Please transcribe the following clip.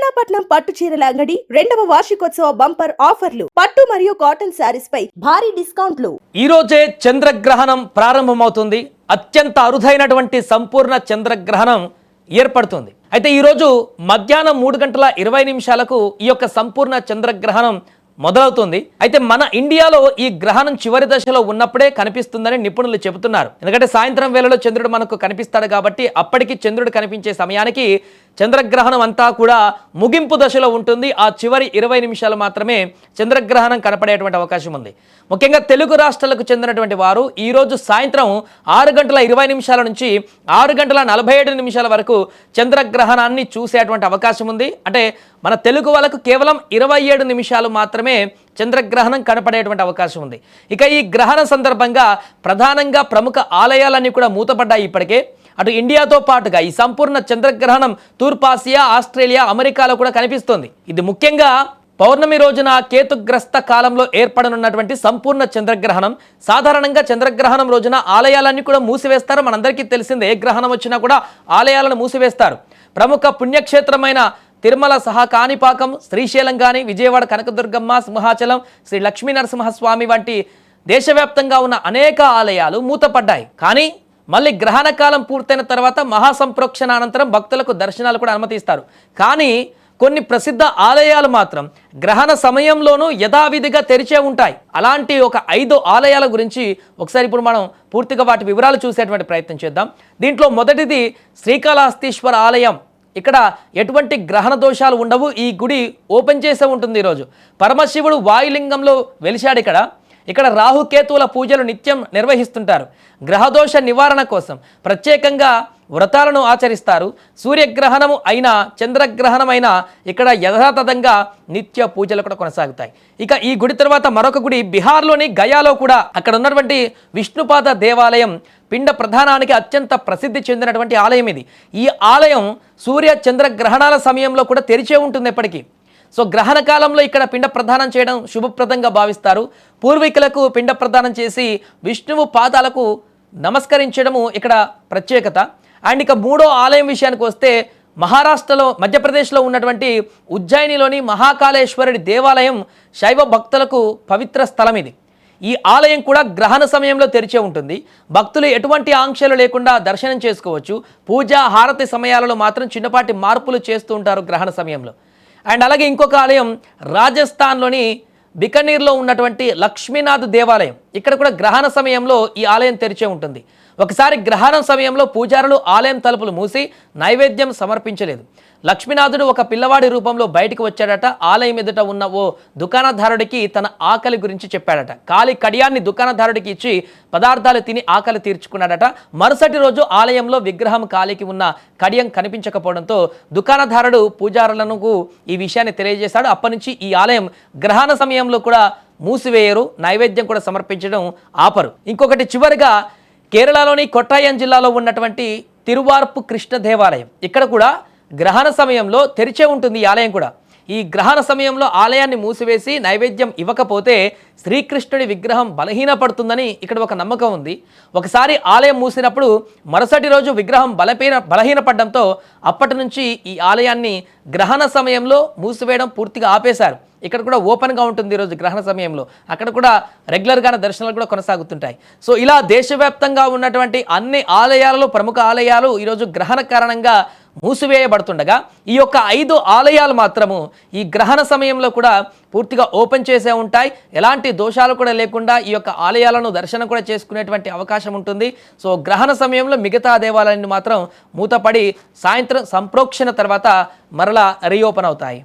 చెన్నాపట్నం పట్టు చీరల అంగడి 2వ వార్షికోత్సవ బంపర్ ఆఫర్లు పట్టు మరియు కాటన్ శారీస్ పై భారీ డిస్కౌంట్లు. ఈ రోజే చంద్రగ్రహణం ప్రారంభమవుతుంది. అత్యంత అరుదైనటువంటి సంపూర్ణ చంద్రగ్రహణం ఏర్పడుతుంది. అయితే ఈ రోజు మధ్యాహ్నం 3:20 ఈ యొక్క సంపూర్ణ చంద్రగ్రహణం మొదలవుతుంది. అయితే మన ఇండియాలో ఈ గ్రహణం చివరి దశలో ఉన్నప్పుడే కనిపిస్తుందని నిపుణులు చెబుతున్నారు. ఎందుకంటే సాయంత్రం వేళలో చంద్రుడు మనకు కనిపిస్తాడు కాబట్టి అప్పటికి చంద్రుడు కనిపించే సమయానికి చంద్రగ్రహణం అంతా కూడా ముగింపు దశలో ఉంటుంది. ఆ చివరి 20 నిమిషాలు మాత్రమే చంద్రగ్రహణం కనపడేటువంటి అవకాశం ఉంది. ముఖ్యంగా తెలుగు రాష్ట్రాలకు చెందినటువంటి వారు ఈరోజు సాయంత్రం 6:20 నుంచి 6:47 వరకు చంద్రగ్రహణాన్ని చూసేటువంటి అవకాశం ఉంది. అంటే మన తెలుగు వాళ్ళకు కేవలం 27 నిమిషాలు మాత్రమే చంద్రగ్రహణం కనపడేటువంటి అవకాశం ఉంది. ఇక ఈ గ్రహణ సందర్భంగా ప్రధానంగా ప్రముఖ ఆలయాలన్నీ కూడా మూతపడ్డాయి. ఇప్పటికే అటు ఇండియాతో పాటుగా ఈ సంపూర్ణ చంద్రగ్రహణం తూర్పాసియా, ఆస్ట్రేలియా, అమెరికాలో కూడా కనిపిస్తోంది. ఇది ముఖ్యంగా పౌర్ణమి రోజున కేతుగ్రస్త కాలంలో ఏర్పడనున్నటువంటి సంపూర్ణ చంద్రగ్రహణం. సాధారణంగా చంద్రగ్రహణం రోజున ఆలయాలన్నీ కూడా మూసివేస్తారు. మనందరికీ తెలిసిందే, ఏ గ్రహణం వచ్చినా కూడా ఆలయాలను మూసివేస్తారు. ప్రముఖ పుణ్యక్షేత్రమైన తిరుమల సహా కాణిపాకం, శ్రీశైలం కానీ, విజయవాడ కనకదుర్గమ్మ, సింహాచలం, శ్రీ లక్ష్మీ నరసింహస్వామి వంటి దేశవ్యాప్తంగా ఉన్న అనేక ఆలయాలు మూతపడ్డాయి. కానీ మళ్ళీ గ్రహణ కాలం పూర్తయిన తర్వాత మహాసంప్రోక్షణ అనంతరం భక్తులకు దర్శనాలు కూడా అనుమతిస్తారు. కానీ కొన్ని ప్రసిద్ధ ఆలయాలు మాత్రం గ్రహణ సమయంలోనూ యథావిధిగా తెరిచే ఉంటాయి. అలాంటి ఒక 5 ఆలయాల గురించి ఒకసారి ఇప్పుడు మనం పూర్తిగా వాటి వివరాలు చూసేటువంటి ప్రయత్నం చేద్దాం. దీంట్లో మొదటిది శ్రీకాళహస్తీశ్వర ఆలయం. ఇక్కడ ఎటువంటి గ్రహణ దోషాలు ఉండవు. ఈ గుడి ఓపెన్ చేసే ఉంటుంది. ఈరోజు పరమశివుడు వాయులింగంలో వెలిశాడు. ఇక్కడ రాహుకేతువుల పూజలు నిత్యం నిర్వహిస్తుంటారు. గ్రహదోష నివారణ కోసం ప్రత్యేకంగా వ్రతాలను ఆచరిస్తారు. సూర్యగ్రహణము అయినా చంద్రగ్రహణం అయినా ఇక్కడ యథాతథంగా నిత్య పూజలు కూడా కొనసాగుతాయి. ఇక ఈ గుడి తర్వాత మరొక గుడి బీహార్లోని గయాలో కూడా అక్కడ ఉన్నటువంటి విష్ణుపాద దేవాలయం పిండ ప్రధానానికి అత్యంత ప్రసిద్ధి చెందినటువంటి ఆలయం ఇది. ఈ ఆలయం సూర్య చంద్రగ్రహణాల సమయంలో కూడా తెరిచే ఉంటుంది ఎప్పటికీ. సో గ్రహణ కాలంలో ఇక్కడ పిండ ప్రదానం చేయడం శుభప్రదంగా భావిస్తారు. పూర్వీకులకు పిండ ప్రదానం చేసి విష్ణువు పాదాలకు నమస్కరించడము ఇక్కడ ప్రత్యేకత. అండ్ ఇక 3వ ఆలయం విషయానికి వస్తే మహారాష్ట్రలో, మధ్యప్రదేశ్లో ఉన్నటువంటి ఉజ్జయినిలోని మహాకాళేశ్వరుడి దేవాలయం శైవ భక్తులకు పవిత్ర స్థలం ఇది. ఈ ఆలయం కూడా గ్రహణ సమయంలో తెరిచే ఉంటుంది. భక్తులు ఎటువంటి ఆంక్షలు లేకుండా దర్శనం చేసుకోవచ్చు. పూజ హారతి సమయాలలో మాత్రం చిన్నపాటి మార్పులు చేస్తూ ఉంటారు గ్రహణ సమయంలో. అండ్ అలాగే ఇంకొక ఆలయం రాజస్థాన్లోని బికనీర్లో ఉన్నటువంటి లక్ష్మీనాథ్ దేవాలయం. ఇక్కడ కూడా గ్రహణ సమయంలో ఈ ఆలయం తెరిచే ఉంటుంది. ఒకసారి గ్రహణం సమయంలో పూజారులు ఆలయం తలుపులు మూసి నైవేద్యం సమర్పించలేదు. లక్ష్మీనాథుడు ఒక పిల్లవాడి రూపంలో బయటకు వచ్చాడట. ఆలయం ఎదుట ఉన్న ఓ దుకాణదారుడికి తన ఆకలి గురించి చెప్పాడట. కాలి కడియాన్ని దుకాణదారుడికి ఇచ్చి పదార్థాలు తిని ఆకలి తీర్చుకున్నాడట. మరుసటి రోజు ఆలయంలో విగ్రహం కాలికి ఉన్న కడియం కనిపించకపోవడంతో దుకాణదారుడు పూజారులకు ఈ విషయాన్ని తెలియజేశాడు. అప్పటి నుంచి ఈ ఆలయం గ్రహణ సమయంలో కూడా మూసివేయరు, నైవేద్యం కూడా సమర్పించడం ఆపరు. ఇంకొకటి చివరిగా కేరళలోని కొట్టాయం జిల్లాలో ఉన్నటువంటి తిరువార్పు కృష్ణ దేవాలయం. ఇక్కడ కూడా గ్రహణ సమయంలో తెరిచే ఉంటుంది ఈ ఆలయం కూడా. ఈ గ్రహణ సమయంలో ఆలయాన్ని మూసివేసి నైవేద్యం ఇవ్వకపోతే శ్రీకృష్ణుడి విగ్రహం బలహీనపడుతుందని ఇక్కడ ఒక నమ్మకం ఉంది. ఒకసారి ఆలయం మూసినప్పుడు మరుసటి రోజు విగ్రహం బలహీనపడడంతో అప్పటి నుంచి ఈ ఆలయాన్ని గ్రహణ సమయంలో మూసివేయడం పూర్తిగా ఆపేశారు. ఇక్కడ కూడా ఓపెన్గా ఉంటుంది ఈరోజు గ్రహణ సమయంలో. అక్కడ కూడా రెగ్యులర్గానే దర్శనాలు కూడా కొనసాగుతుంటాయి. సో ఇలా దేశవ్యాప్తంగా ఉన్నటువంటి అన్ని ఆలయాలలో ప్రముఖ ఆలయాలు ఈరోజు గ్రహణ కారణంగా మూసివేయబడుతుండగా ఈ యొక్క 5 ఆలయాలు మాత్రము ఈ గ్రహణ సమయంలో కూడా పూర్తిగా ఓపెన్ చేసే ఉంటాయి. ఎలాంటి దోషాలు కూడా లేకుండా ఈ యొక్క ఆలయాలను దర్శనం కూడా చేసుకునేటువంటి అవకాశం ఉంటుంది. సో గ్రహణ సమయంలో మిగతా దేవాలయాన్ని మాత్రం మూతపడి సాయంత్రం సంప్రోక్షణ తర్వాత మరలా రీఓపెన్ అవుతాయి.